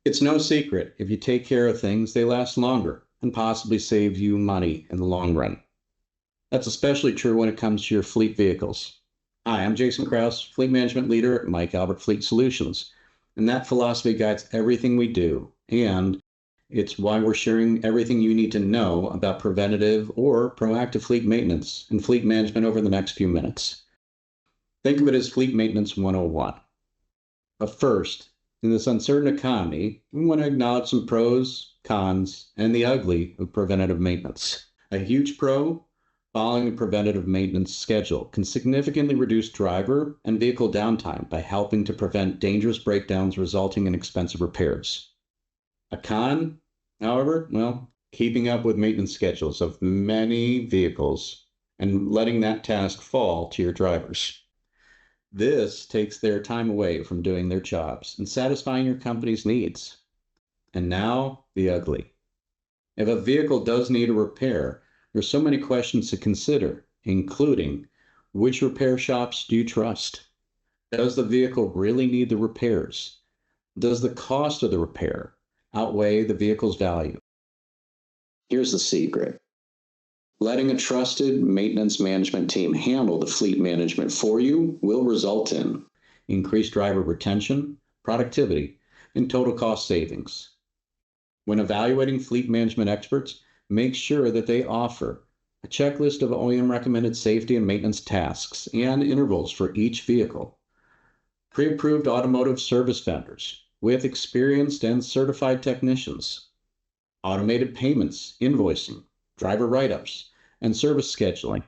It's no secret, if you take care of things, they last longer and possibly save you money in the long run. That's especially true when it comes to your fleet vehicles. Hi, I'm Jason Krause, Fleet Management Leader at Mike Albert Fleet Solutions. And that philosophy guides everything we do. And it's why we're sharing everything you need to know about preventative or proactive fleet maintenance and fleet management over the next few minutes. Think of it as Fleet Maintenance 101. But first, in this uncertain economy, we want to acknowledge some pros, cons, and the ugly of preventative maintenance. A huge pro: following a preventative maintenance schedule can significantly reduce driver and vehicle downtime by helping to prevent dangerous breakdowns resulting in expensive repairs. A con, however, well, keeping up with maintenance schedules of many vehicles and letting that task fall to your drivers. This takes their time away from doing their jobs and satisfying your company's needs. And now, the ugly. If a vehicle does need a repair, there's so many questions to consider, including which repair shops do you trust? Does the vehicle really need the repairs? Does the cost of the repair outweigh the vehicle's value? Here's the secret. Letting a trusted maintenance management team handle the fleet management for you will result in increased driver retention, productivity, and total cost savings. When evaluating fleet management experts, make sure that they offer a checklist of OEM recommended safety and maintenance tasks and intervals for each vehicle, pre-approved automotive service vendors with experienced and certified technicians, automated payments, invoicing, driver write-ups, and service scheduling,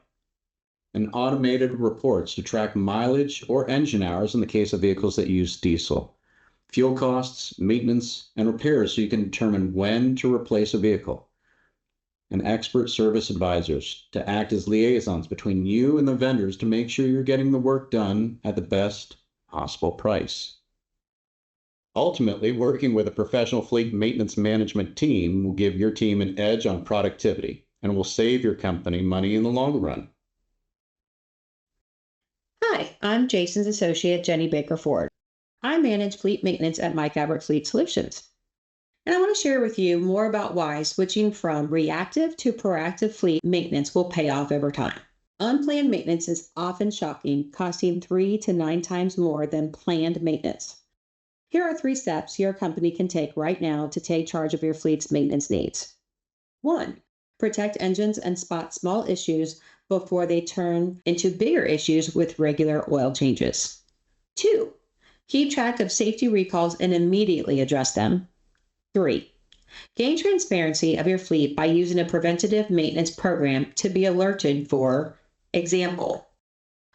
and automated reports to track mileage or engine hours in the case of vehicles that use diesel, fuel costs, maintenance, and repairs so you can determine when to replace a vehicle, and expert service advisors to act as liaisons between you and the vendors to make sure you're getting the work done at the best possible price. Ultimately, working with a professional fleet maintenance management team will give your team an edge on productivity and will save your company money in the long run. Hi, I'm Jason's associate, Jenny Baker Ford. I manage fleet maintenance at Mike Albert Fleet Solutions. And I want to share with you more about why switching from reactive to proactive fleet maintenance will pay off over time. Unplanned maintenance is often shocking, costing 3 to 9 times more than planned maintenance. Here are 3 steps your company can take right now to take charge of your fleet's maintenance needs. 1. Protect engines and spot small issues before they turn into bigger issues with regular oil changes. 2. Keep track of safety recalls and immediately address them. 3. Gain transparency of your fleet by using a preventative maintenance program to be alerted for example,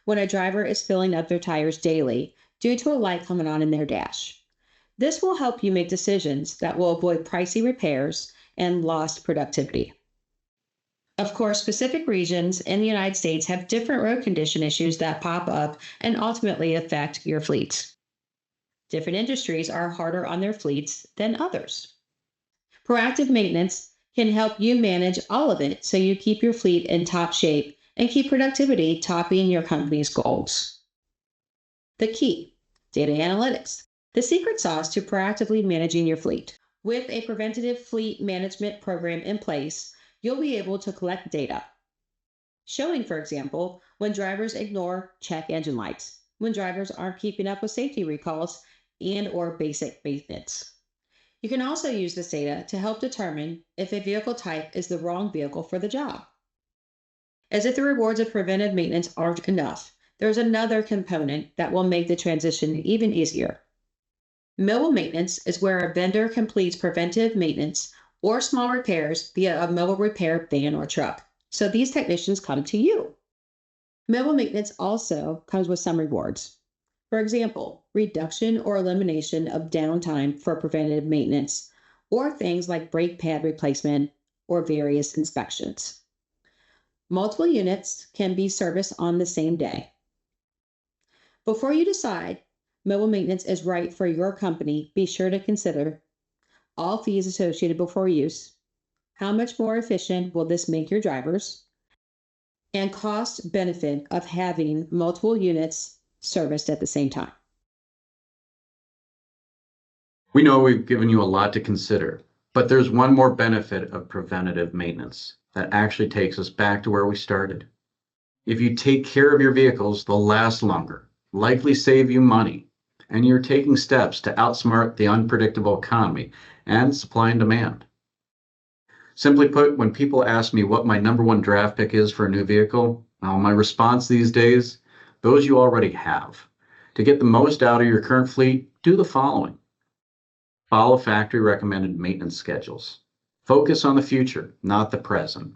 when a driver is filling up their tires daily due to a light coming on in their dash. This will help you make decisions that will avoid pricey repairs and lost productivity. Of course, specific regions in the United States have different road condition issues that pop up and ultimately affect your fleets. Different industries are harder on their fleets than others. Proactive maintenance can help you manage all of it so you keep your fleet in top shape and keep productivity topping your company's goals. The key: data analytics, the secret sauce to proactively managing your fleet. With a preventative fleet management program in place, you'll be able to collect data, showing, for example, when drivers ignore check engine lights, when drivers aren't keeping up with safety recalls and/or basic maintenance. You can also use this data to help determine if a vehicle type is the wrong vehicle for the job. As if the rewards of preventive maintenance aren't enough, there's another component that will make the transition even easier. Mobile maintenance is where a vendor completes preventive maintenance or small repairs via a mobile repair van or truck. So these technicians come to you. Mobile maintenance also comes with some rewards. For example, reduction or elimination of downtime for preventative maintenance, or things like brake pad replacement or various inspections. Multiple units can be serviced on the same day. Before you decide mobile maintenance is right for your company, be sure to consider all fees associated before use, how much more efficient will this make your drivers, and cost benefit of having multiple units serviced at the same time. We know we've given you a lot to consider, but there's one more benefit of preventative maintenance that actually takes us back to where we started. If you take care of your vehicles, they'll last longer, likely save you money, and you're taking steps to outsmart the unpredictable economy and supply and demand. Simply put, when people ask me what my number one draft pick is for a new vehicle, well, my response these days, those you already have. To get the most out of your current fleet, do the following. Follow factory recommended maintenance schedules. Focus on the future, not the present.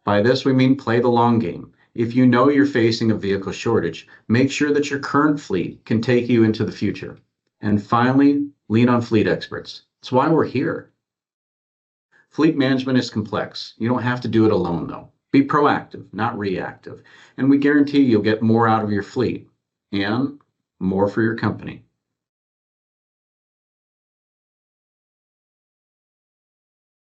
By this, we mean play the long game. If you know you're facing a vehicle shortage, make sure that your current fleet can take you into the future. And finally, lean on fleet experts. It's why we're here. Fleet management is complex. You don't have to do it alone, though. Be proactive, not reactive. And we guarantee you'll get more out of your fleet and more for your company.